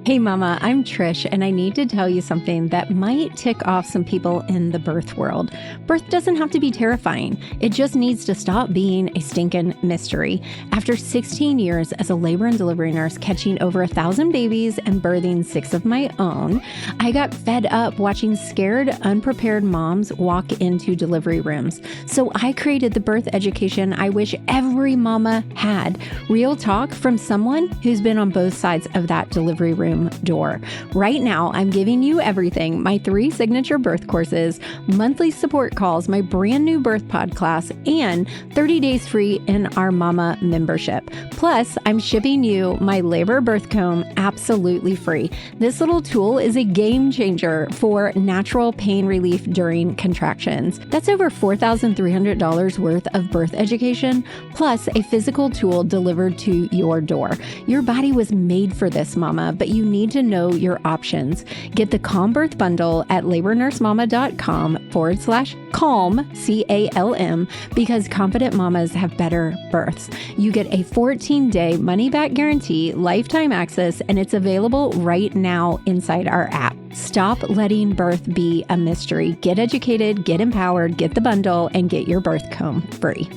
Hey mama, I'm Trish, and I need to tell you something that might tick off some people in the birth world. Birth doesn't have to be terrifying. It just needs to stop being a stinking mystery. After 16 years as a labor and delivery nurse, catching over 1,000 babies and birthing 6 of my own, I got fed up watching scared, unprepared moms walk into delivery rooms. So I created the birth education I wish every mama had. Real talk from someone who's been on both sides of that delivery room door. Right now, I'm giving you everything: my 3 signature birth courses, monthly support calls, my brand new birth pod class, and 30 days free in our Mama membership. Plus, I'm shipping you my labor birth comb absolutely free. This little tool is a game changer for natural pain relief during contractions. That's over $4,300 worth of birth education, plus a physical tool delivered to your door. Your body was made for this, mama, but you need to know your options. Get the Calm Birth Bundle at labornursemama.com/calm, CALM, because confident mamas have better births. You get a 14-day money-back guarantee, lifetime access, and it's available right now inside our app. Stop letting birth be a mystery. Get educated, get empowered, get the bundle, and get your birth comb free.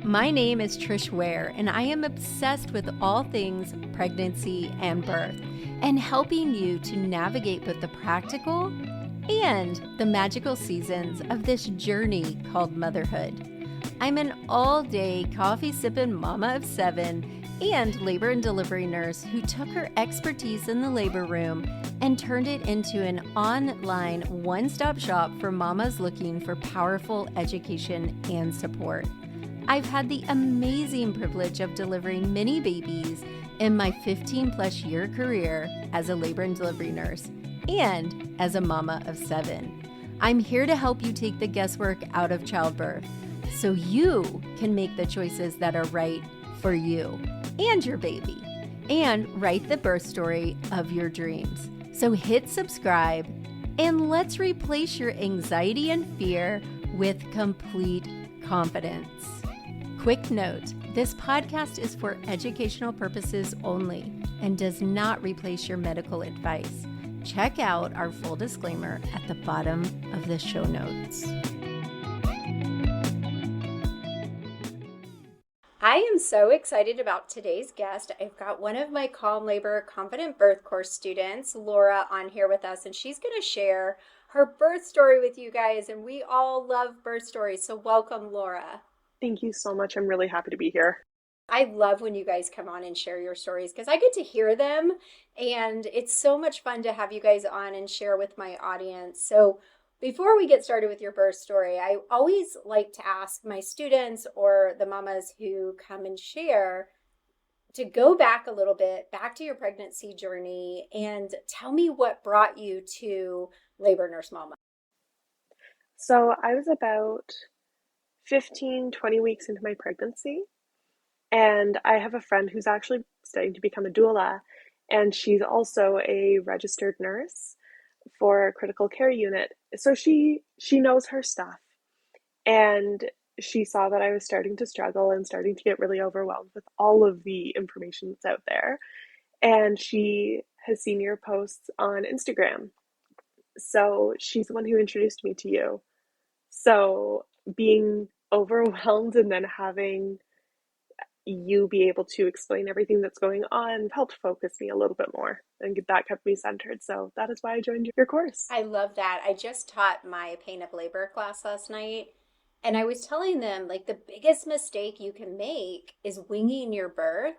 My name is Trish Ware, and I am obsessed with all things pregnancy and birth, and helping you to navigate both the practical and the magical seasons of this journey called motherhood. I'm an all-day coffee-sipping mama of 7 and labor and delivery nurse who took her expertise in the labor room and turned it into an online one-stop shop for mamas looking for powerful education and support. I've had the amazing privilege of delivering many babies in my 15-plus year career as a labor and delivery nurse and as a mama of 7. I'm here to help you take the guesswork out of childbirth so you can make the choices that are right for you and your baby and write the birth story of your dreams. So hit subscribe and let's replace your anxiety and fear with complete confidence. Quick note, this podcast is for educational purposes only and does not replace your medical advice. Check out our full disclaimer at the bottom of the show notes. I am so excited about today's guest. I've got one of my Calm Labor Confident Birth course students, Laura, on here with us, and she's going to share her birth story with you guys, and we all love birth stories, so welcome, Laura. Thank you so much. I'm really happy to be here. I love when you guys come on and share your stories because I get to hear them, and it's so much fun to have you guys on and share with my audience. So before we get started with your birth story, I always like to ask my students or the mamas who come and share to go back a little bit, back to your pregnancy journey, and tell me what brought you to Labor Nurse Mama. So I was about 15, 20 weeks into my pregnancy, and I have a friend who's actually studying to become a doula, and she's also a registered nurse for a critical care unit. So she knows her stuff, and she saw that I was starting to struggle and starting to get really overwhelmed with all of the information that's out there, and she has seen your posts on Instagram. So she's the one who introduced me to you. So being overwhelmed and then having you be able to explain everything that's going on helped focus me a little bit more, and that kept me centered. So that is why I joined your course. I love that. I just taught my pain of labor class last night, and I was telling them, like, the biggest mistake you can make is winging your birth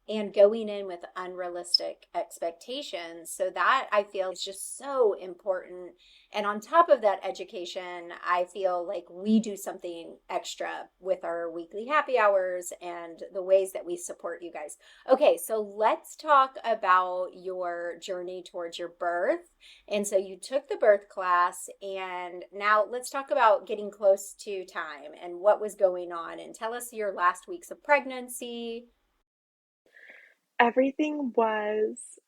and going in with unrealistic expectations. So that, I feel, is just so important. And on top of that education, I feel like we do something extra with our weekly happy hours and the ways that we support you guys. Okay, so let's talk about your journey towards your birth. And so you took the birth class, and now let's talk about getting close to time and what was going on. And tell us your last weeks of pregnancy. Everything was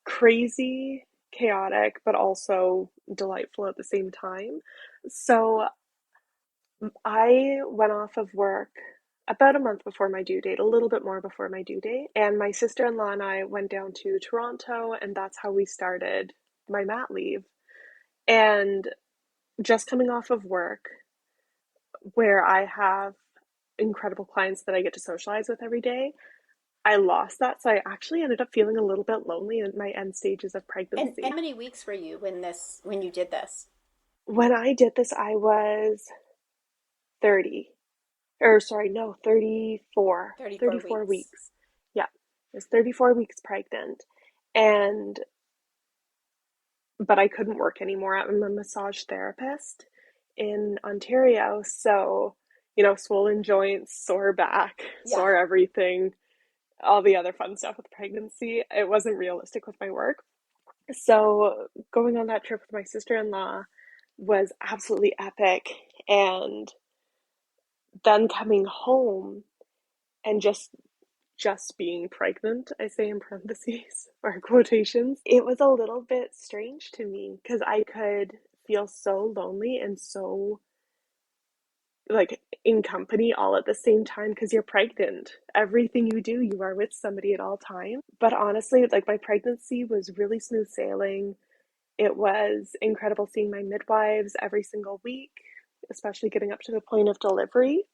crazy, chaotic, but also delightful at the same time. So I went off of work about a month before my due date, a little bit more before my due date. And my sister-in-law and I went down to Toronto, and that's how we started my mat leave. And just coming off of work, where I have incredible clients that I get to socialize with every day, I lost that. So I actually ended up feeling a little bit lonely in my end stages of And pregnancy. how many weeks were you when you did this? When I did this, I was 30, or sorry, no, 34, 34 34 weeks. weeks. Yeah, I was 34 weeks pregnant. And, but I couldn't work anymore. I'm a massage therapist in Ontario. So, swollen joints, sore back, Yeah. sore everything, all the other fun stuff with pregnancy. It wasn't realistic with my work. So going on that trip with my sister-in-law was absolutely epic. And then coming home and just being pregnant, I say in parentheses or quotations, it was a little bit strange to me because I could feel so lonely and so like in company all at the same time because you're pregnant. Everything you do, you are with somebody at all times. But honestly, like my pregnancy was really smooth sailing. It was incredible seeing my midwives every single week, especially getting up to the point of delivery,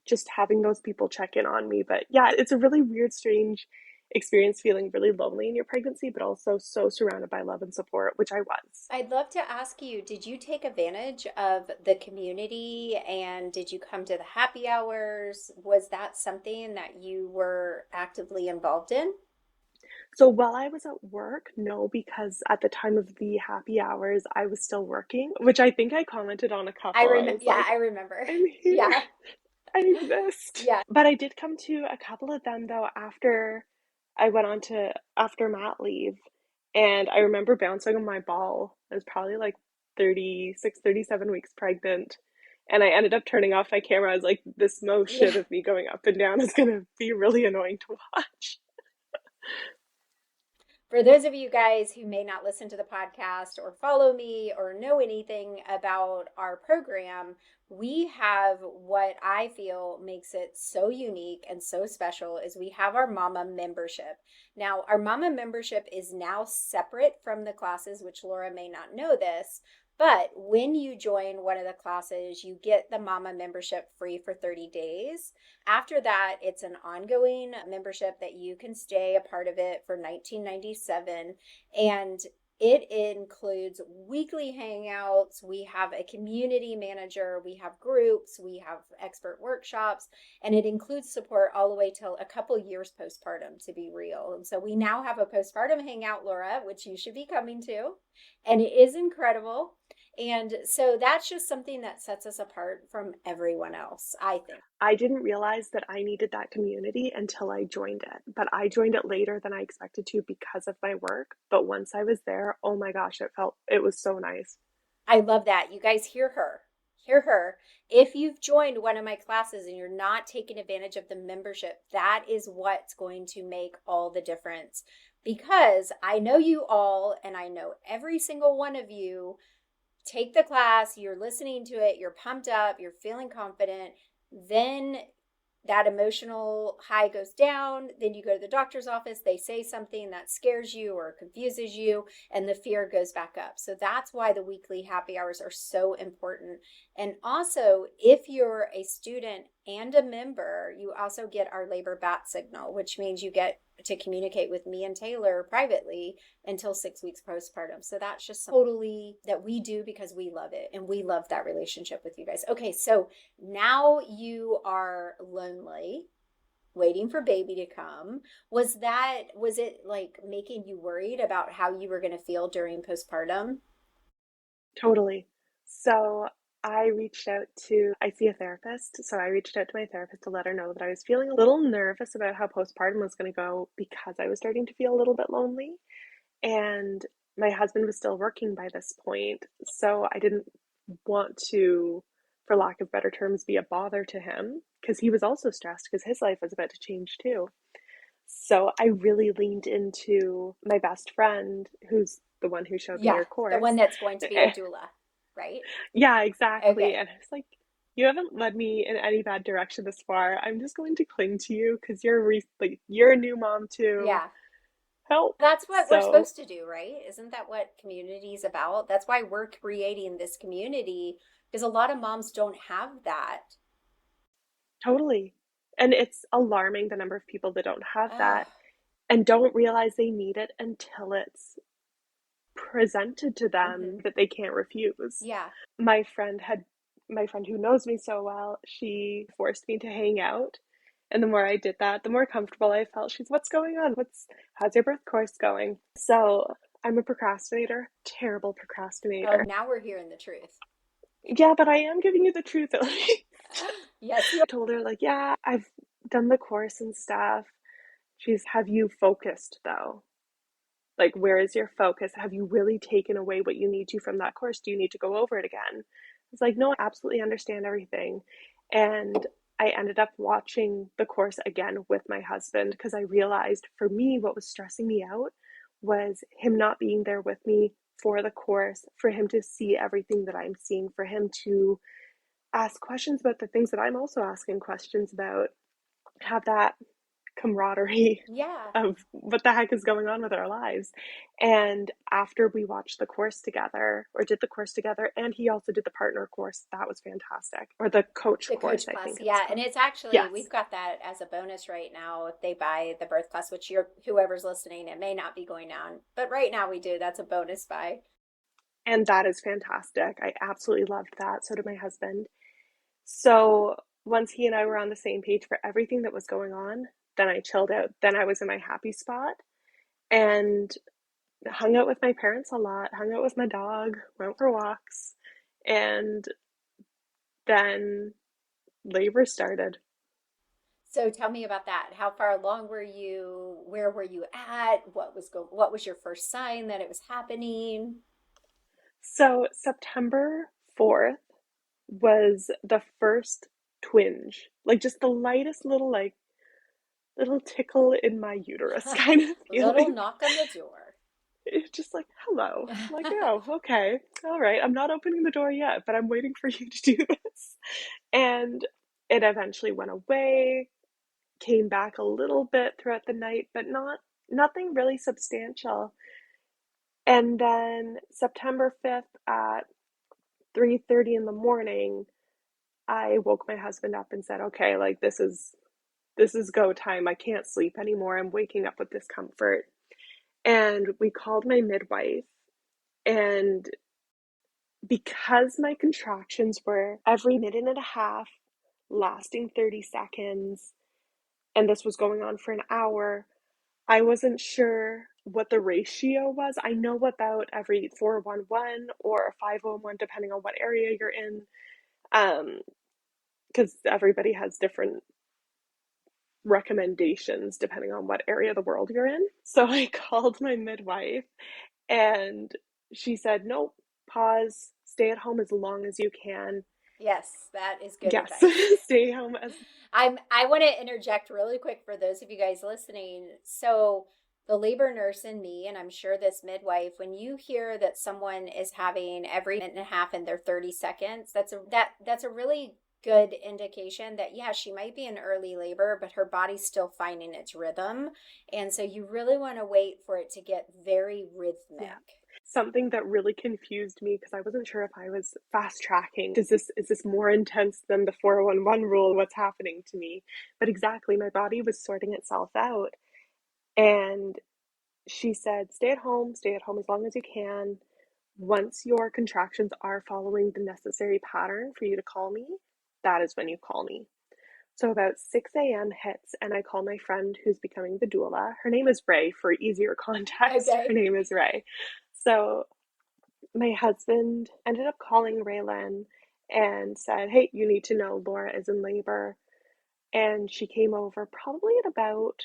just having those people check in on me. But yeah, it's a really weird, strange experience feeling really lonely in your pregnancy, but also so surrounded by love and support, which I was. I'd love to ask you, did you take advantage of the community and did you come to the happy hours? Was that something that you were actively involved in? So while I was at work, no, because at the time of the happy hours, I was still working, which I think I commented on a couple. I was Yeah, like, I remember. I'm here. Yeah. I exist. Yeah. But I did come to a couple of them though after I went on to after mat leave. And I remember bouncing on my ball. I was probably like 36, 37 weeks pregnant. And I ended up turning off my camera. I was like, this motion Yeah. of me going up and down is going to be really annoying to watch. For those of you guys who may not listen to the podcast or follow me or know anything about our program, we have what I feel makes it so unique and so special is we have our mama membership. Now, our mama membership is now separate from the classes, which Laura may not know this, but when you join one of the classes, you get the mama membership free for 30 days. After that, it's an ongoing membership that you can stay a part of it for $19.97. And it includes weekly hangouts. We have a community manager, we have groups, we have expert workshops, and it includes support all the way till a couple years postpartum, to be real. And so we now have a postpartum hangout, Laura, which you should be coming to, and it is incredible. And so that's just something that sets us apart from everyone else, I think. I didn't realize that I needed that community until I joined it, but I joined it later than I expected to because of my work. But once I was there, oh my gosh, it was so nice. I love that. You guys hear her. Hear her. If you've joined one of my classes and you're not taking advantage of the membership, that is what's going to make all the difference. Because I know you all, and I know every single one of you take the class, you're listening to it, you're pumped up, you're feeling confident, then that emotional high goes down. Then you go to the doctor's office, they say something that scares you or confuses you, and the fear goes back up. So that's why the weekly happy hours are so important. And also, if you're a student and a member, you also get our labor bat signal, which means you get to communicate with me and Taylor privately until 6 weeks postpartum. So that's just totally that we do because we love it and we love that relationship with you guys. Okay, so now you are lonely, waiting for baby to come. Was it like making you worried about how you were going to feel during postpartum? Totally. So I see a therapist. So I reached out to my therapist to let her know that I was feeling a little nervous about how postpartum was going to go because I was starting to feel a little bit lonely. And my husband was still working by this point. So I didn't want to, for lack of better terms, be a bother to him because he was also stressed because his life was about to change too. So I really leaned into my best friend, who's the one who showed me Yeah, your the one course. that's going to be a doula, right? Yeah, exactly. Okay. And I was like, you haven't led me in any bad direction this far. I'm just going to cling to you because like you're a new mom too. Yeah. Help. That's what we're So supposed to do, right? Isn't that what community is about? That's why we're creating this community because a lot of moms don't have that. totally. And it's alarming the number of people that don't have Oh, that and don't realize they need it until it's presented to them hmm. that they can't refuse. Yeah. My friend had my friend who knows me so well, she forced me to hang out. And the more I did that, the more comfortable I felt. She's, what's going on? How's your birth course going? So I'm a procrastinator, terrible Oh, procrastinator. now we're hearing the truth. Yeah, but I am giving you the truth at least. Yes, you I told her, like, yeah, I've done the course and stuff. She's, have you focused though? Like, where is your focus? Have you really taken away what you need to from that course? Do you need to go over it again? It's like, no, I absolutely understand everything. And I ended up watching the course again with my husband because I realized for me, what was stressing me out was him not being there with me for the course, for him to see everything that I'm seeing, for him to ask questions about the things that I'm also asking questions about, have that camaraderie yeah. of what the heck is going on with our lives. And after we watched the course together, or did the course together, and he also did the partner course, that was fantastic. Or the coach The course, coach I class, think it's yeah, and called. it's actually Yes. we've got that as a bonus right now if they buy the birth class, which you're whoever's listening, it may not be going on, but right now we do. That's a bonus buy. And that is fantastic. I absolutely loved that. So did my husband. So once he and I were on the same page for everything that was going on, then I chilled out. Then I was in my happy spot and hung out with my parents a lot, hung out with my dog, went for walks, and then labor started. So tell me about that. How far along were you? Where were you at? What was your first sign that it was happening? So September 4th was the first twinge, like just the lightest little, like, little tickle in my uterus kind of Little feeling. knock on the door. It's just like, hello. I'm like, oh, okay. All right. I'm not opening the door yet, but I'm waiting for you to do this. And it eventually went away, came back a little bit throughout the night, but nothing really substantial. And then September 5th at 3:30 in the morning, I woke my husband up and said, "Okay, like this is go time. I can't sleep anymore. I'm waking up with discomfort." And we called my midwife, and because my contractions were every minute and a half, lasting 30 seconds, and this was going on for an hour, I wasn't sure what the ratio was. I know about every 411 or 511, depending on what area you're in, because everybody has different recommendations depending on what area of the world you're in. So I called my midwife and she said, nope, pause, stay at home as long as you can. Yes, that is good Yes, advice. stay home as. I want to interject really quick for those of you guys listening. So the labor nurse in me, and I'm sure this midwife, when you hear that someone is having every minute and a half in their 30 seconds, that's a really good indication that yeah, she might be in early labor, but her body's still finding its rhythm. And so you really want to wait for it to get very Yeah. rhythmic. Something that really confused me because I wasn't sure if I was fast tracking. Is this more intense than the 411 rule? What's happening to me? But exactly, my body was sorting itself out. And she said, stay at home as long as you can. Once your contractions are following the necessary pattern for you to call me, that is when you call me. So about 6 a.m. hits, and I call my friend who's becoming the doula. Her name is Ray, for easier context. Her Okay. name is Ray. So my husband ended up calling Raylan and said, hey, you need to know Laura is in labor. And she came over probably at about,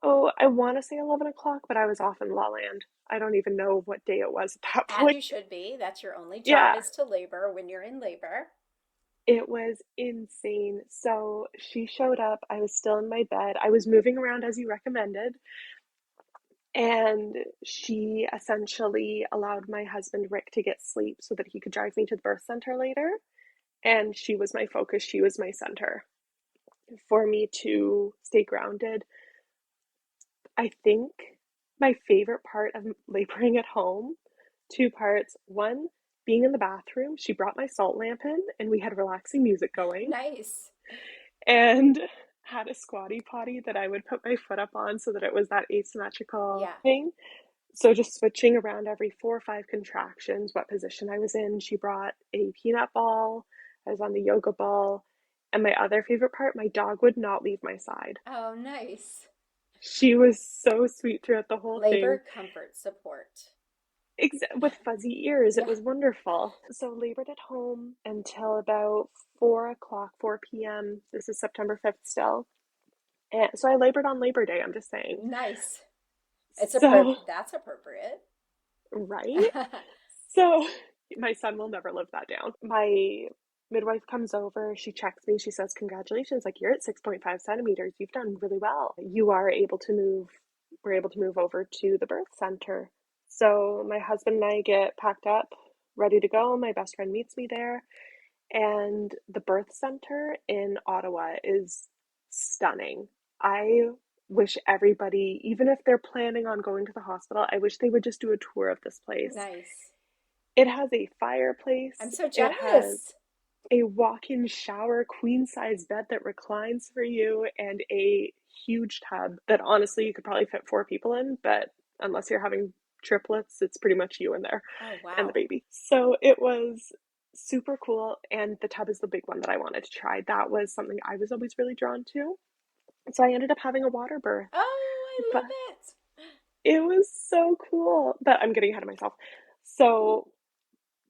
oh, I want to say 11 o'clock, but I was off in La Land. I don't even know what day it was at that As point. you should be. That's your only job Yeah, is to labor when you're in labor. it was insane. So she showed up. I was still in my bed. I was moving around as you recommended. And she essentially allowed my husband, Rick, to get sleep so that he could drive me to the birth center later. And she was my focus. She was my center for me to stay grounded. I think my favorite part of laboring at home, two parts. One, being in the bathroom. She brought my salt lamp in and we had relaxing music going Nice. and had a squatty potty that I would put my foot up on so that it was that asymmetrical Yeah. thing. So just switching around every 4 or 5 contractions, what position I was in. She brought a peanut ball. I was on the yoga ball. And my other favorite part, my dog would not leave my side. Oh, nice. She was so sweet throughout the whole thing. Labor comfort support. With fuzzy ears. It Yeah. was wonderful. So labored at home until about 4 o'clock, 4 p.m. This is September 5th still. And so I labored on Labor Day, I'm just saying. Nice. So, That's appropriate. right? So my son will never live that down. My midwife comes over, she checks me, she says, congratulations, like you're at 6.5 centimeters. You've done really well. You are able to move, we're able to move over to the birth center. So my husband and I get packed up, ready to go. My best friend meets me there. And the birth center in Ottawa is stunning. I wish everybody, even if they're planning on going to the hospital, I wish they would just do a tour of this place. Nice. It has a fireplace. I'm so It has jealous. a walk-in shower, queen-size bed that reclines for you, and a huge tub that honestly you could probably fit 4 people in, but unless you're having triplets, it's pretty much you in there Oh, and the wow. baby. So it was super cool, and the tub is the big one that I wanted to try. That was something I was always really drawn to. So I ended up having a water birth, Oh, I but love it. it was so cool. But I'm getting ahead of myself. So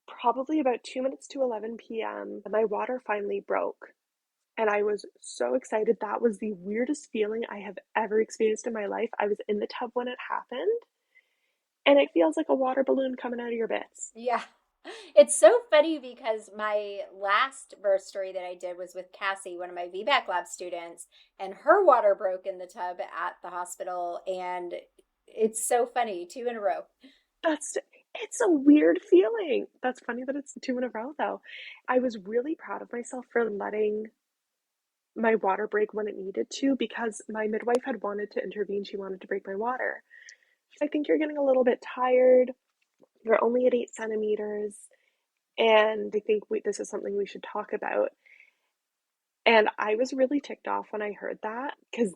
probably about 2 minutes to 11 p.m., my water finally broke. And I was so excited. That was the weirdest feeling I have ever experienced in my life. I was in the tub when it happened, and it feels like a water balloon coming out of your bits. Yeah. It's so funny because my last birth story that I did was with Cassie, one of my VBAC lab students, and her water broke in the tub at the hospital. And it's so funny, two in a row. That's it's a weird feeling. That's funny that it's 2 in a row though. I was really proud of myself for letting my water break when it needed to because my midwife had wanted to intervene. She wanted to break my water. I think you're getting a little bit tired. You're only at 8 centimeters. And I think this is something we should talk about. And I was really ticked off when I heard that because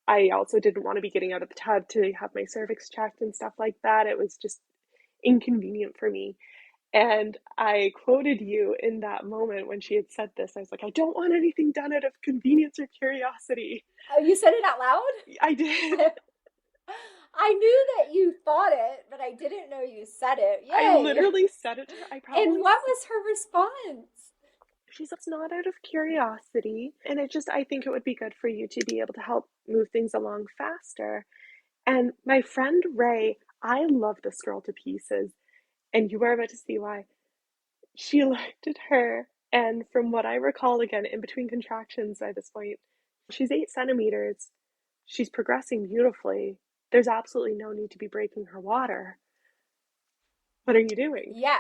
I also didn't want to be getting out of the tub to have my cervix checked and stuff like that. It was just inconvenient for me. And I quoted you in that moment when she had said this. I was like, I don't want anything done out of convenience or curiosity. Oh, you said it out loud? I did. I knew that you thought it, but I didn't know you said it. I Yay. literally said it to her. And what was her response? She's like, it's not out of curiosity. And I think it would be good for you to be able to help move things along faster. And my friend Ray, I love this girl to pieces. And you are about to see why. She looked at her, and from what I recall, again, in between contractions by this point, she's 8 centimeters. She's progressing beautifully. There's absolutely no need to be breaking her water. What are you doing? Yeah,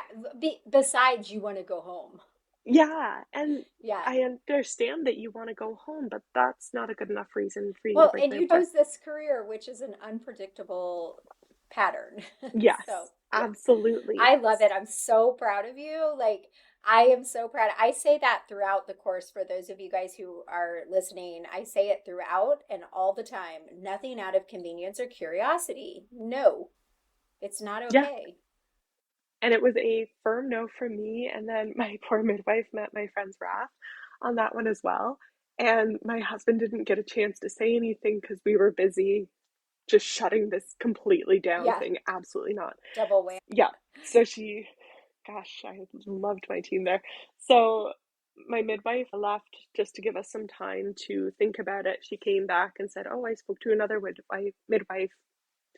besides you want to go home. Yeah, and Yeah. I understand that you want to go home, but that's not a good enough reason for you to Well, break and my you water. chose this career, which is an unpredictable pattern. So, Yes, yeah, absolutely. I love it. I'm so proud of you. Like, I am so proud. I say that throughout the course for those of you guys who are listening. I say it throughout and all the time. Nothing out of convenience or curiosity. No, it's not Yeah, okay. and it was a firm no from me. And then my poor midwife met my friend's wrath on that one as well. And my husband didn't get a chance to say anything because we were busy just shutting this completely down Yeah, thing. Absolutely not. double whammy. Yeah. So gosh, I loved my team there. So my midwife left just to give us some time to think about it. She came back and said, oh, I spoke to another midwife.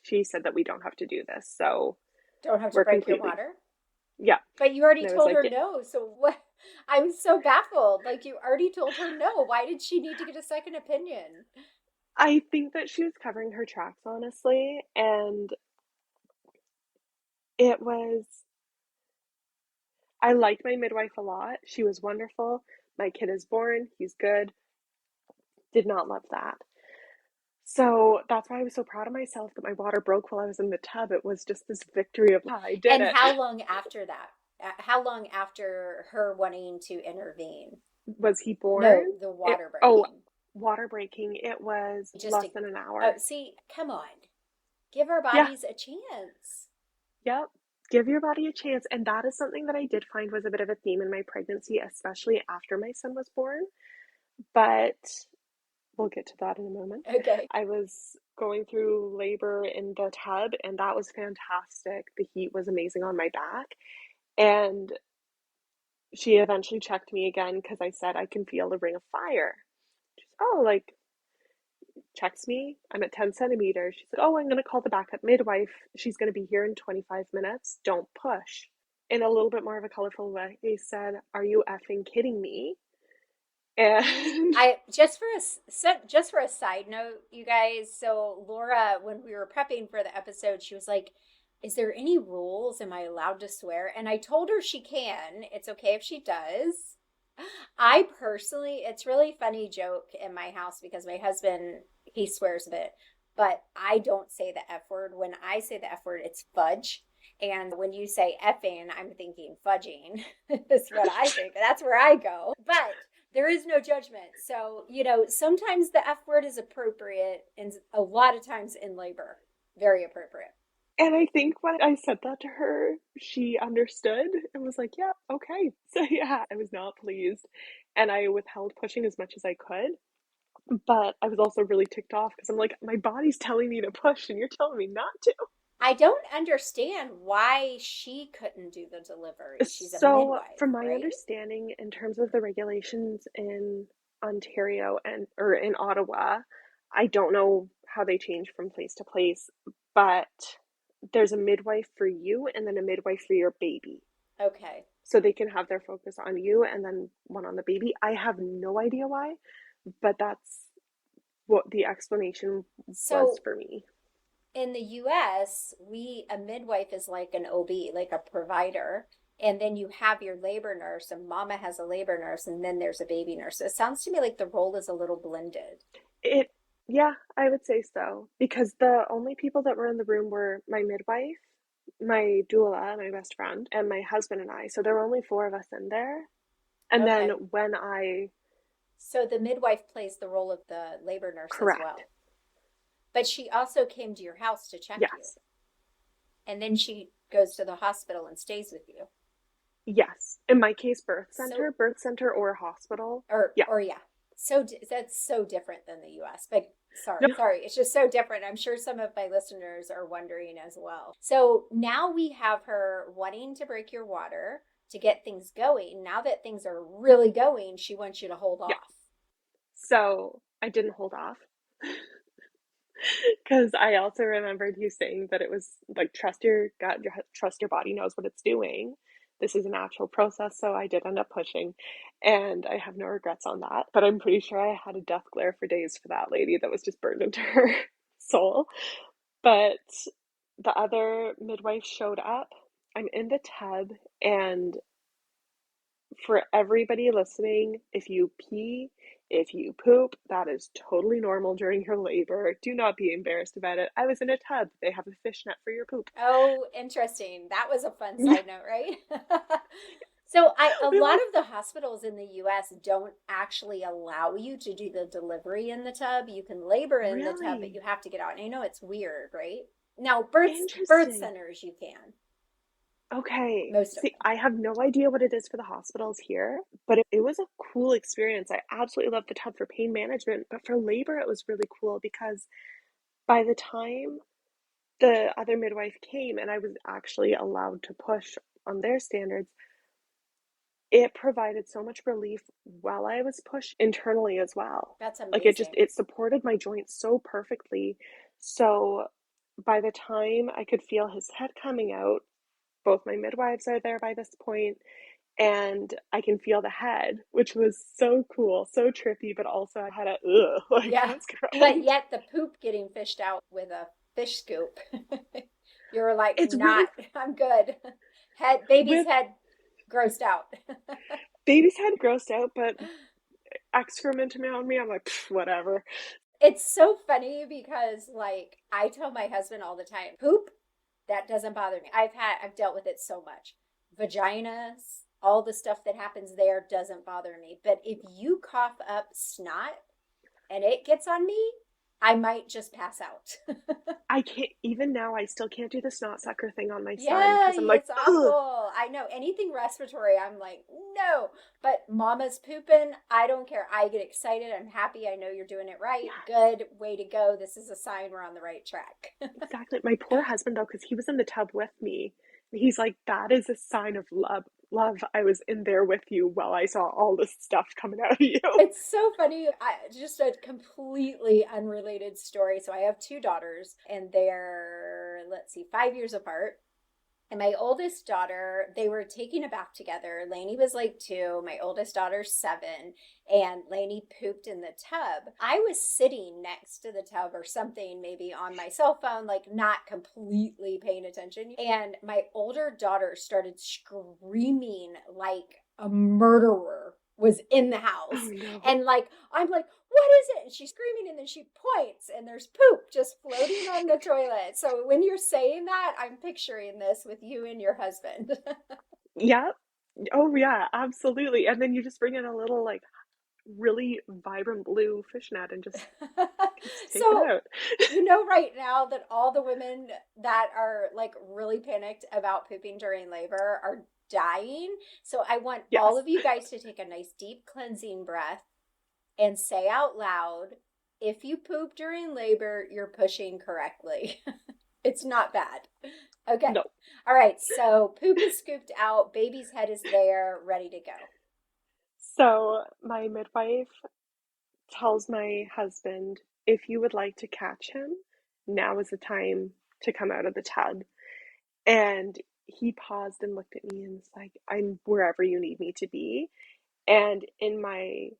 She said that we don't have to do this. So Don't have to we're break your completely, water. yeah. But you already And I was told like, her no. So what? I'm so baffled. Like you already told her no. Why did she need to get a second opinion? I think that she was covering her tracks, honestly, and it was I liked my midwife a lot. She was wonderful. My kid is born, he's good. Did not love that. So that's why I was so proud of myself that my water broke while I was in the tub. It was just this victory of, yeah, I did And it. how long after that? How long after her wanting to intervene? Was he born? No, the It, water oh, breaking. water breaking. It was Just less to, than an oh, hour. see, come on. Give our Yeah, bodies a chance. yep. Give your body a chance. And that is something that I did find was a bit of a theme in my pregnancy, especially after my son was born. But we'll get to that in a moment. Okay. I was going through labor in the tub, and that was fantastic. The heat was amazing on my back. And she eventually checked me again because I said, I can feel the ring of fire. She's, oh, like, checks me. I'm at 10 centimeters. She's like, oh, I'm going to call the backup midwife. She's going to be here in 25 minutes. Don't push. In a little bit more of a colorful way, they said, are you effing kidding me? And I just for a side note, you guys. So Laura, when we were prepping for the episode, she was like, "Is there any rules? Am I allowed to swear?" And I told her she can. It's okay if she does. I personally, it's really funny joke in my house because my husband he swears a bit, but I don't say the F word. When I say the F word, it's fudge. And when you say effing, I'm thinking fudging is what I think. That's where I go. But there is no judgment. So, sometimes the F word is appropriate and a lot of times in labor, very appropriate. I think when I said that to her, she understood and was like, yeah, okay. So yeah, I was not pleased. And I withheld pushing as much as I could. But I was also really ticked off because I'm like, my body's telling me to push and you're telling me not to. I don't understand why she couldn't do the delivery. She's a So, midwife, from my right? understanding, in terms of the regulations in Ontario and or in Ottawa, I don't know how they change from place to place, but there's a midwife for you and then a midwife for your baby. Okay. So they can have their focus on you and then one on the baby. I have no idea why, but that's what the explanation was So for me. in the US, a midwife is like an OB, like a provider. And then you have your labor nurse, and mama has a labor nurse, and then there's a baby nurse. So it sounds to me like the role is a little blended. It, yeah, I would say so. Because the only people that were in the room were my midwife, my doula, my best friend, and my husband and I. So there were only four of us in there. And then Okay. when I, So the midwife plays the role of the labor nurse as correct, well. But she also came to your house to check you. yes, And then she goes to the hospital and stays with you. yes. In my case, So, birth center or hospital. or, Yeah. or yeah. So that's so different than the US. But Yep. sorry. It's just so different. I'm sure some of my listeners are wondering as well. So now we have her wanting to break your water to get things going. Now that things are really going, she wants you to hold Yeah. off. So I didn't hold off because I also remembered you saying that it was like trust your gut, trust your body knows what it's doing. This is a natural process, so I did end up pushing, and I have no regrets on that. But I'm pretty sure I had a death glare for days for that lady that was just burned into her soul. But the other midwife showed up. I'm in the tub, and for everybody listening, if you pee, if you poop, that is totally normal during your labor. Do not be embarrassed about it. I was in a tub. They have a fishnet for your poop. Oh, interesting. That was a fun Yeah, side note, right? So a we lot love. of the hospitals in the US don't actually allow you to do the delivery in the tub. You can labor in the tub, but Really you have to get out. And I know it's weird, right? Now, birth interesting. centers you can, Okay. most of See, them. I have no idea what it is for the hospitals here, but it was a cool experience. I absolutely loved the tub for pain management, but for labor, it was really cool because by the time the other midwife came and I was actually allowed to push on their standards, it provided so much relief while I was pushed internally as well. That's Like amazing. it supported my joints so perfectly. So by the time I could feel his head coming out, both my midwives are there by this point, and I can feel the head, which was so cool, so trippy, but also I had a ugh, like Yeah. that's But gross. yet the poop getting fished out with a fish scoop. You're like, It's really not, I'm good. Baby's with head grossed out. baby's head grossed out, but excrement around me, I'm like, whatever. It's so funny because like I tell my husband all the time, poop, that doesn't bother me. I've dealt with it so much. Vaginas, all the stuff that happens there doesn't bother me. But if you cough up snot and it gets on me, I might just pass out. I can't, even now, I still can't do the snot sucker thing on my son Yeah, because I'm like, it's ugh. awful. I know anything respiratory, I'm like, no. But mama's pooping, I don't care. I get excited. I'm happy. I know you're doing it right. Yeah, Good way to go. This is a sign we're on the right track. exactly. My poor husband, though, because he was in the tub with me, he's like, that is a sign of love. Love, I was in there with you while I saw all this stuff coming out of you. It's so funny. Just a completely unrelated story. So I have two daughters, and they're, let's see, 5 years apart. And my oldest daughter, they were taking a bath together. Lainey was like 2, my oldest daughter's 7, and Lainey pooped in the tub. I was sitting next to the tub or something, maybe on my cell phone, like not completely paying attention. And my older daughter started screaming like a murderer was in the Oh house. no. And like, I'm like, what is it? And she's screaming, and then she points, and there's poop just floating on the toilet. So when you're saying that, I'm picturing this with you and your husband. Yeah. Oh yeah, absolutely. And then you just bring in a little like really vibrant blue fishnet and just take it So, out. right now that all the women that are like really panicked about pooping during labor are dying. So I want all Yes. of you guys to take a nice deep cleansing breath and say out loud, if you poop during labor, you're pushing correctly. It's not bad. Okay. No. All right. So poop is scooped out. Baby's head is there, ready to go. So my midwife tells my husband, if you would like to catch him, now is the time to come out of the tub. And he paused and looked at me and was like, I'm wherever you need me to be. And in my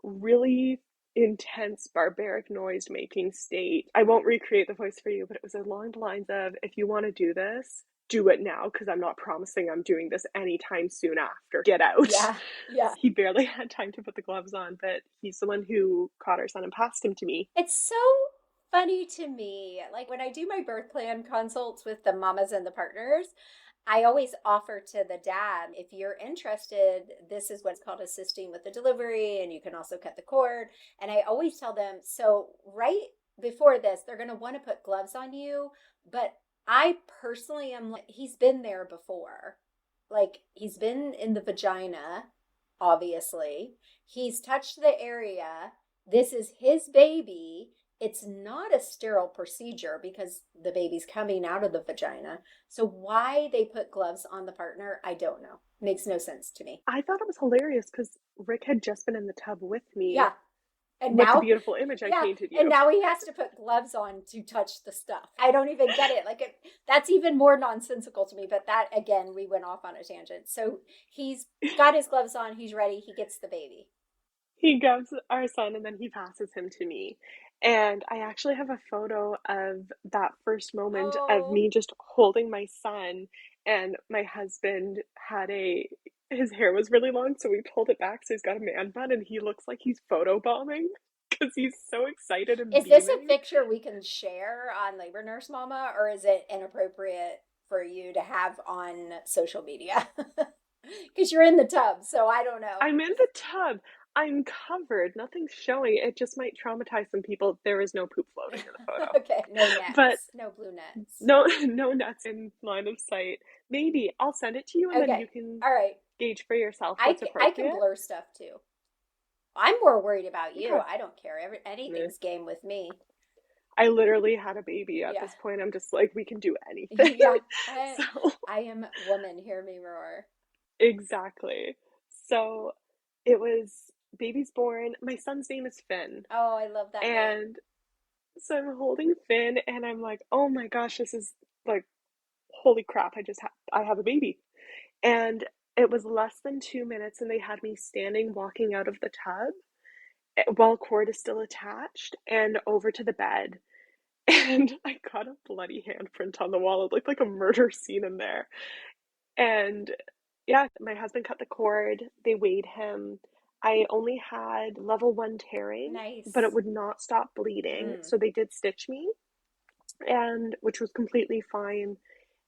really intense barbaric noise making state, I won't recreate the voice for you, but it was along the lines of, if you want to do this, do it now, because I'm not promising I'm doing this anytime soon after. Get out. Yeah. Yeah. He barely had time to put the gloves on, but he's the one who caught our son and passed him to me. It's so funny to me. Like when I do my birth plan consults with the mamas and the partners, I always offer to the dad, if you're interested, this is what's called assisting with the delivery, and you can also cut the cord. And I always tell them, so right before this, they're going to want to put gloves on you. But I personally am like, he's been there before. Like he's been in the vagina, obviously. He's touched the area. This is his baby. It's not a sterile procedure because the baby's coming out of the vagina. So why they put gloves on the partner, I don't know. Makes no sense to me. I thought it was hilarious because Rick had just been in the tub with me Yeah. And with the now, beautiful image I yeah, painted and you. now he has to put gloves on to touch the stuff. I don't even get it. That's even more nonsensical to me. But that again, we went off on a tangent. So he's got his gloves on. He's ready. He gets the baby. He grabs our son and then he passes him to me. And I actually have a photo of that first moment of Oh, me just holding my son, and my husband his hair was really long, so we pulled it back so he's got a man bun and he looks like he's photo bombing because he's so excited and is this a beaming. picture we can share on Labor Nurse Mama, or is it inappropriate for you to have on social media? Because you're in the tub, so I don't know. I'm in the tub. I'm covered. Nothing's showing. It just might traumatize some people. There is no poop floating in the photo. Okay, no But nets, no blue nets. no no nuts in line of sight. Maybe I'll send it to you and then you Okay, can all right. gauge for yourself I what's can, I can appropriate. blur stuff too. I'm more worried about you. Okay. I don't care. Anything's game with me. I literally had a baby at Yeah, this point. I'm just like, we can do anything. yeah. I, So, I am woman. Hear me roar. exactly. So, it was baby's born. My son's name is Finn. Oh, I love that name. And so I'm holding Finn and I'm like, oh my gosh, this is like, holy crap, I have a baby. And it was less than 2 minutes, and they had me standing, walking out of the tub while cord is still attached and over to the bed. And I got a bloody handprint on the wall. It looked like a murder scene in there. And yeah, my husband cut the cord. They weighed him. I only had level 1 tearing, but it Nice. would not stop bleeding. So they did stitch me, and which was completely fine.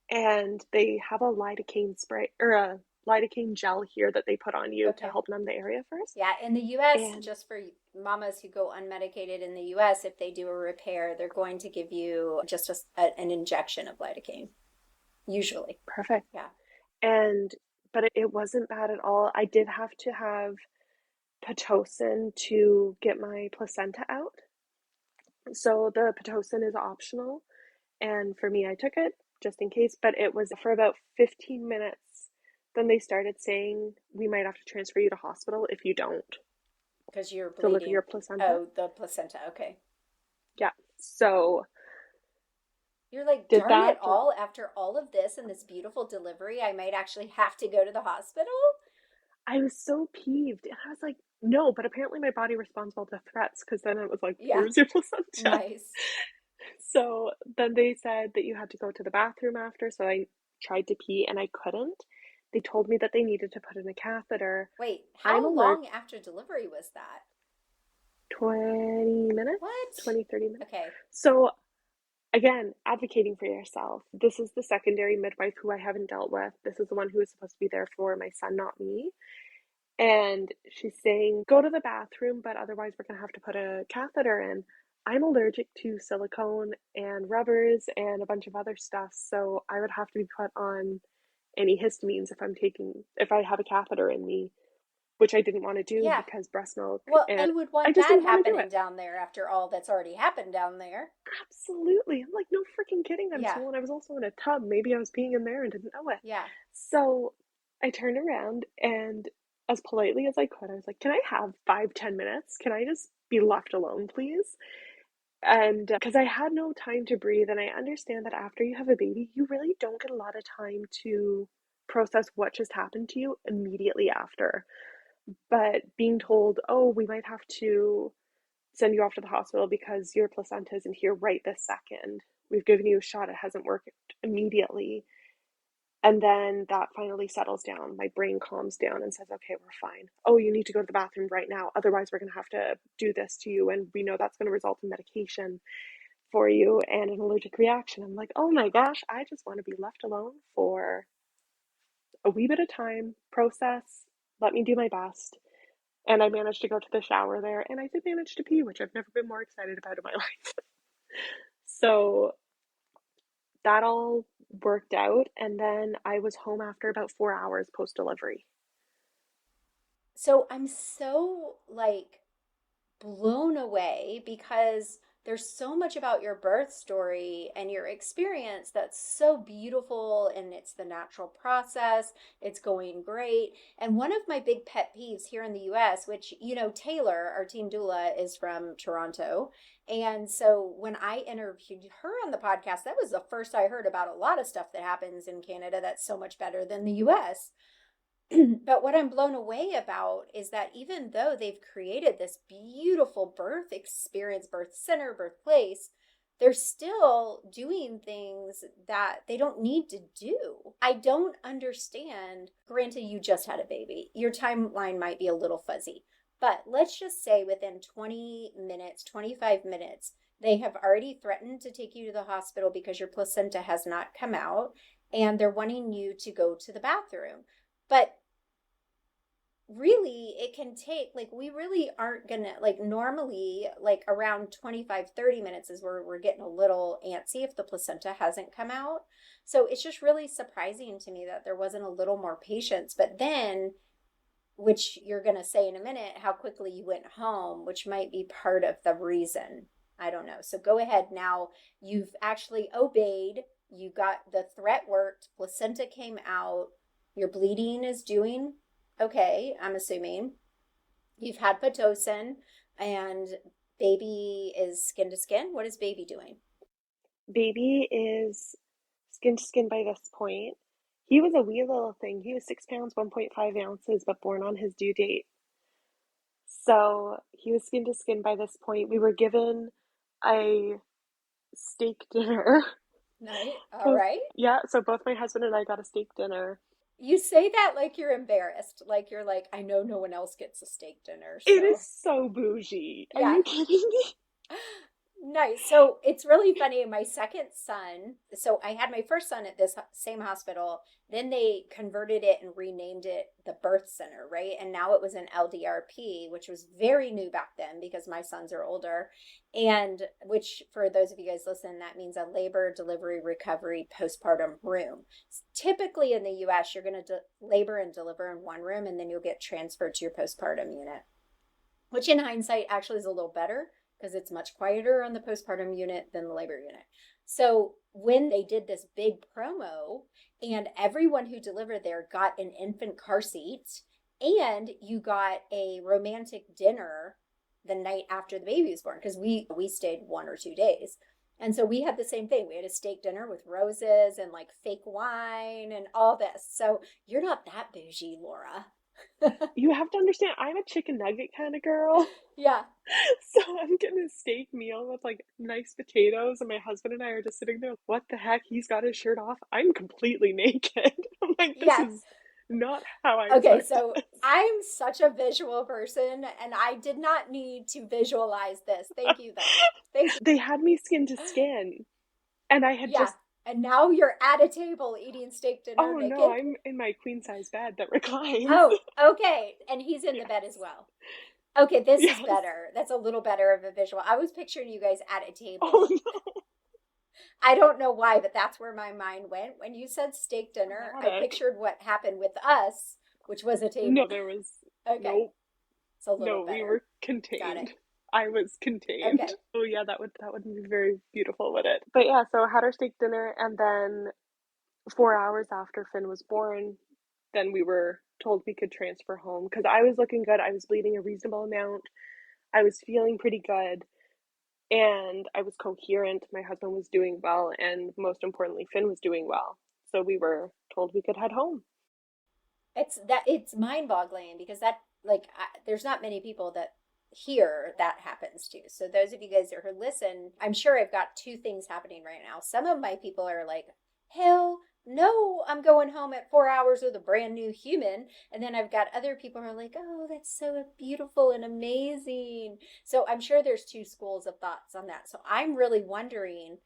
And they have a lidocaine spray or a lidocaine gel here that they put on you to Okay. help numb the area first. Yeah, in the US, And just for mamas who go unmedicated in the US, if they do a repair, they're going to give you just an injection of lidocaine, usually. perfect. Yeah. And but it wasn't bad at all. I did have to have Pitocin to get my placenta out. So the Pitocin is optional, and for me, I took it just in case, but it was for about 15 minutes. Then they started saying we might have to transfer you to hospital if you don't Because you're deliver bleeding. your placenta. Oh, the placenta. Okay. Yeah. So You're like, did darn it that. all, after all of this and this beautiful delivery, I might actually have to go to the hospital? I was so peeved, and I was like, no, but apparently my body responds well to threats because then it was like, Yeah. here's your placenta. Nice. So then they said that you had to go to the bathroom after. So I tried to pee and I couldn't. They told me that they needed to put in a catheter. Wait, I'm how allergic. long after delivery was that? 20 minutes, What? 20-30 minutes. Okay. So again, advocating for yourself. This is the secondary midwife who I haven't dealt with. This is the one who is supposed to be there for my son, not me. And she's saying, go to the bathroom, but otherwise we're going to have to put a catheter in. I'm allergic to silicone and rubbers and a bunch of other stuff, so I would have to be put on antihistamines if I have a catheter in me, which I didn't want to do Yeah. because breast milk, Well, and and you would I want just that didn't want to do happening it. down there after all that's already happened down there. Absolutely. I'm like, no freaking kidding. I'm Yeah. swollen. I was also in a tub. Maybe I was peeing in there and didn't know it. Yeah. So I turned around and as politely as I could, I was like, can I have 5-10 minutes? Can I just be left alone, please? And because I had no time to breathe, and I understand that after you have a baby, you really don't get a lot of time to process what just happened to you immediately after. But being told, oh, we might have to send you off to the hospital because your placenta isn't here right this second. We've given you a shot, it hasn't worked immediately. And then that finally settles down. My brain calms down and says, okay, we're fine. Oh, you need to go to the bathroom right now. Otherwise, we're going to have to do this to you. And we know that's going to result in medication for you and an allergic reaction. I'm like, oh my gosh, I just want to be left alone for a wee bit of time, process, let me do my best. And I managed to go to the shower there, and I did manage to pee, which I've never been more excited about in my life. So that all worked out, and then I was home after about 4 hours post delivery. So I'm so like blown away because there's so much about your birth story and your experience that's so beautiful, and it's the natural process. It's going great. And one of my big pet peeves here in the US, which, Taylor, our team doula, is from Toronto. And so when I interviewed her on the podcast, that was the first I heard about a lot of stuff that happens in Canada that's so much better than the US. But what I'm blown away about is that even though they've created this beautiful birth experience, birth center, birthplace, they're still doing things that they don't need to do. I don't understand. Granted, you just had a baby. Your timeline might be a little fuzzy. But let's just say within 20 minutes, 25 minutes, they have already threatened to take you to the hospital because your placenta has not come out, and they're wanting you to go to the bathroom. But really, it can take, like, we really aren't gonna, like, normally, like, around 25-30 minutes is where we're getting a little antsy if the placenta hasn't come out. So it's just really surprising to me that there wasn't a little more patience. But then, which you're gonna say in a minute, how quickly you went home, which might be part of the reason. I don't know. So go ahead now. You've actually obeyed. You got the threat worked. Placenta came out. Your bleeding is doing okay, I'm assuming. You've had Pitocin, and baby is skin to skin. What is baby doing? Baby is skin to skin by this point. He was a wee little thing. He was 6 pounds, 1.5 ounces, but born on his due date. So he was skin to skin by this point. We were given a steak dinner. Nice. All right. Yeah, so both my husband and I got a steak dinner. You say that like you're embarrassed. Like you're like, I know no one else gets a steak dinner. It is So, so bougie. Are yeah. you kidding me? Nice. So it's really funny. My second son, so I had my first son at this same hospital. Then they converted it and renamed it the birth center, right? And now it was an LDRP, which was very new back then because my sons are older. And which, for those of you guys listening, that means a labor, delivery, recovery, postpartum room. Typically in the US, you're going to labor and deliver in one room, and then you'll get transferred to your postpartum unit, which in hindsight actually is a little better because it's much quieter on the postpartum unit than the labor unit. So when they did this big promo and everyone who delivered there got an infant car seat and you got a romantic dinner the night after the baby was born, because we stayed 1 or 2 days. And so we had the same thing. We had a steak dinner with roses and like fake wine and all this. So you're not that bougie, Laura. You have to understand, I'm a chicken nugget kind of girl. Yeah. So I'm getting a steak meal with like nice potatoes, and my husband and I are just sitting there, what the heck? He's got his shirt off. I'm completely naked. I'm like, this Yeah. is not how I Okay, expect so this. I'm such a visual person and I did not need to visualize this. Thank you, though. Thank you. They had me skin to skin, and I had Yeah. just, And now you're at a table eating steak dinner oh no, naked. I'm in my queen size bed that reclines. Oh, okay. And he's in the bed as well. Okay, this is Yes. better. That's a little better of a visual. I was picturing you guys at a table. Oh no. I don't know why, but that's where my mind went. When you said steak dinner, I Dramatic. pictured what happened with us, which was a table. No, there was, Okay. nope. It's a little No, better. we were Got contained. it. I was contained. Okay. Oh yeah, that would be very beautiful, would it? But yeah, so I had our steak dinner, and then 4 hours after Finn was born, then we were told we could transfer home because I was looking good. I was bleeding a reasonable amount. I was feeling pretty good, and I was coherent. My husband was doing well, and most importantly, Finn was doing well. So we were told we could head home. It's mind-boggling because there's not many people that hear that happens to. So those of you guys who listen, I'm sure I've got two things happening right now. Some of my people are like, hell no, I'm going home at 4 hours with a brand new human. And then I've got other people who are like, oh, that's so beautiful and amazing. So I'm sure there's two schools of thoughts on that. So I'm really wondering,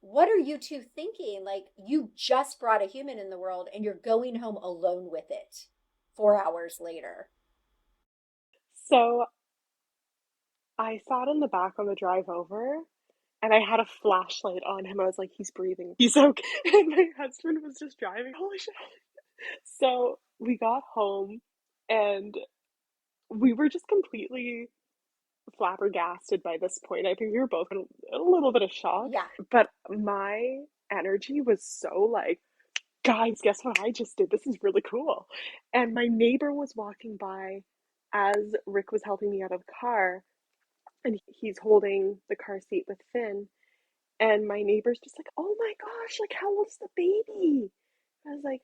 what are you two thinking? Like, you just brought a human in the world and you're going home alone with it 4 hours later. So I sat in the back on the drive over, and I had a flashlight on him. I was like, he's breathing. He's okay. And my husband was just driving. Holy shit. So we got home, and we were just completely flabbergasted by this point. I think we were both in a little bit of shock. Yeah. But my energy was so like, guys, guess what I just did? This is really cool. And my neighbor was walking by as Rick was helping me out of the car, and he's holding the car seat with Finn. And my neighbor's just like, oh my gosh, like, how old's the baby? I was like,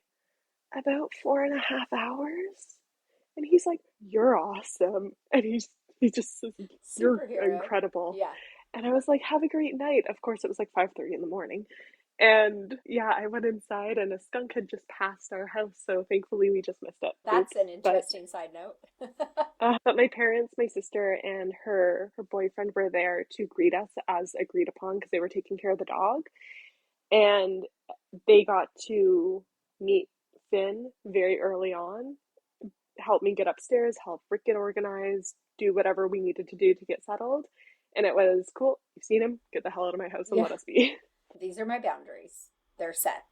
about 4.5 hours. And he's like, you're awesome. And he just says, you're Superhero. incredible. Yeah. And I was like, have a great night. Of course, it was like 5:30 in the morning. And yeah, I went inside, and a skunk had just passed our house. So thankfully, we just missed it. That's Oops. an interesting side note. But my parents, my sister, and her boyfriend were there to greet us as agreed upon because they were taking care of the dog. And they got to meet Finn very early on, help me get upstairs, help Rick get organized, do whatever we needed to do to get settled. And it was cool. You've seen him. Get the hell out of my house and let us be. These are my boundaries. They're set.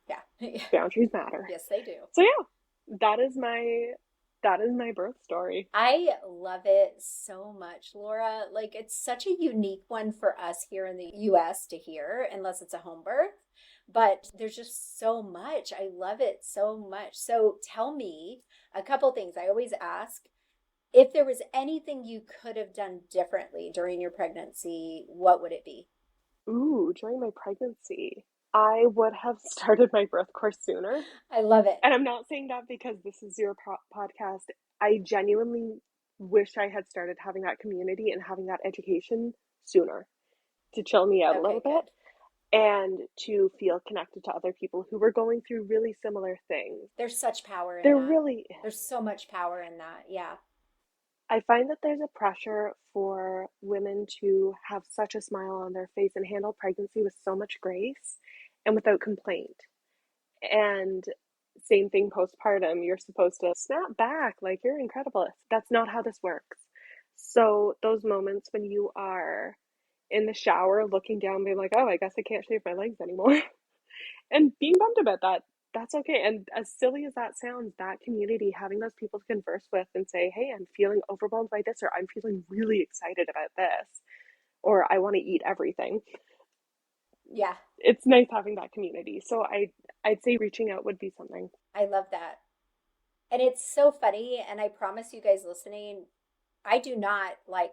Yeah. Boundaries matter. Yes, they do. So yeah, that is my birth story. I love it so much, Laura. Like, it's such a unique one for us here in the US to hear, unless it's a home birth. But there's just so much. I love it so much. So tell me a couple things. I always ask, if there was anything you could have done differently during your pregnancy, what would it be? Ooh, during my pregnancy. I would have started my birth course sooner. I love it. And I'm not saying that because this is your podcast. I genuinely wish I had started having that community and having that education sooner to chill me out a Okay, little bit good. and to feel connected to other people who were going through really similar things. There's such power in There that. really There's so much power in that. Yeah. I find that there's a pressure for women to have such a smile on their face and handle pregnancy with so much grace and without complaint. And same thing postpartum, you're supposed to snap back like you're incredible. That's not how this works. So those moments when you are in the shower looking down, being like, oh, I guess I can't shave my legs anymore, and being bummed about that, that's okay. And as silly as that sounds, that community, having those people to converse with and say, hey, I'm feeling overwhelmed by this, or I'm feeling really excited about this, or I want to eat everything. Yeah. It's nice having that community. So I'd say reaching out would be something. I love that. And it's so funny. And I promise you guys listening, I do not like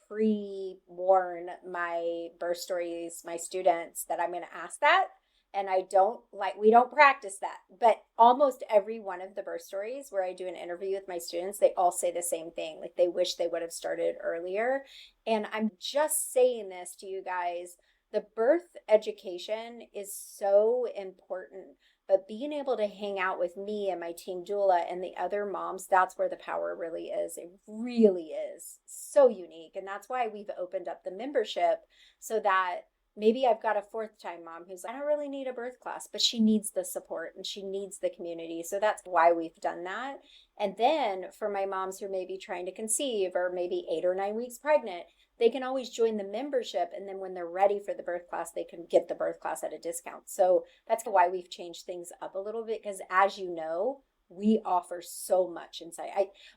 pre-warn my birth stories, my students, that I'm going to ask that. And I don't like, we don't practice that. But almost every one of the birth stories where I do an interview with my students, they all say the same thing. Like they wish they would have started earlier. And I'm just saying this to you guys. The birth education is so important, but being able to hang out with me and my team doula and the other moms, that's where the power really is. It really is so unique. And that's why we've opened up the membership so that maybe I've got a fourth time mom who's, I don't really need a birth class, but she needs the support and she needs the community. So that's why we've done that. And then for my moms who may be trying to conceive or maybe 8 or 9 weeks pregnant, they can always join the membership. And then when they're ready for the birth class, they can get the birth class at a discount. So that's why we've changed things up a little bit, because as you know, we offer so much insight.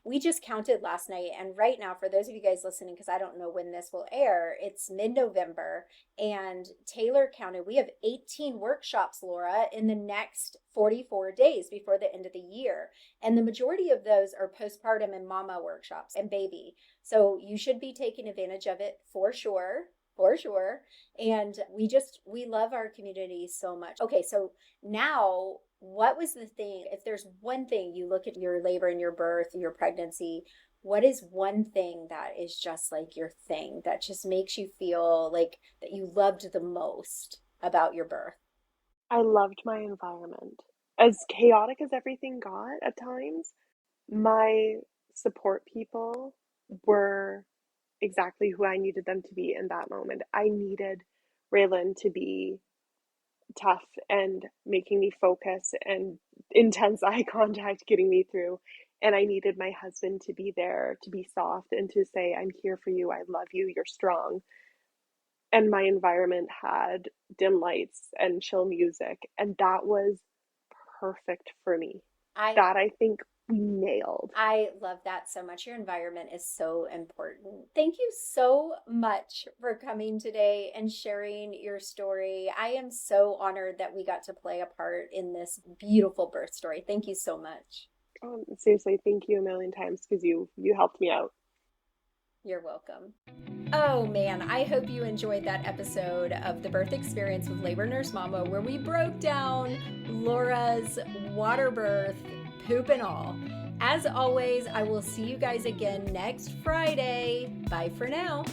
We just counted last night, and right now, for those of you guys listening, because I don't know when this will air, it's mid-November, and Taylor counted, we have 18 workshops, Laura, in the next 44 days before the end of the year. And the majority of those are postpartum and mama workshops and baby. So you should be taking advantage of it for sure. For sure. And we love our community so much. Okay, so now what was the thing? If there's one thing you look at your labor and your birth, your pregnancy, what is one thing that is just like your thing that just makes you feel like that you loved the most about your birth? I loved my environment. As chaotic as everything got at times, my support people were exactly who I needed them to be in that moment. I needed Raylan to be tough and making me focus and intense eye contact getting me through. And I needed my husband to be there to be soft and to say, I'm here for you. I love you. You're strong. And my environment had dim lights and chill music. And that was perfect for me. That I think we nailed. I love that so much. Your environment is so important. Thank you so much for coming today and sharing your story. I am so honored that we got to play a part in this beautiful birth story. Thank you so much. Seriously, thank you a million times because you helped me out. You're welcome. Oh man, I hope you enjoyed that episode of The Birth Experience with Labor Nurse Mama, where we broke down Laura's water birth, poop and all. As always, I will see you guys again next Friday. Bye for now.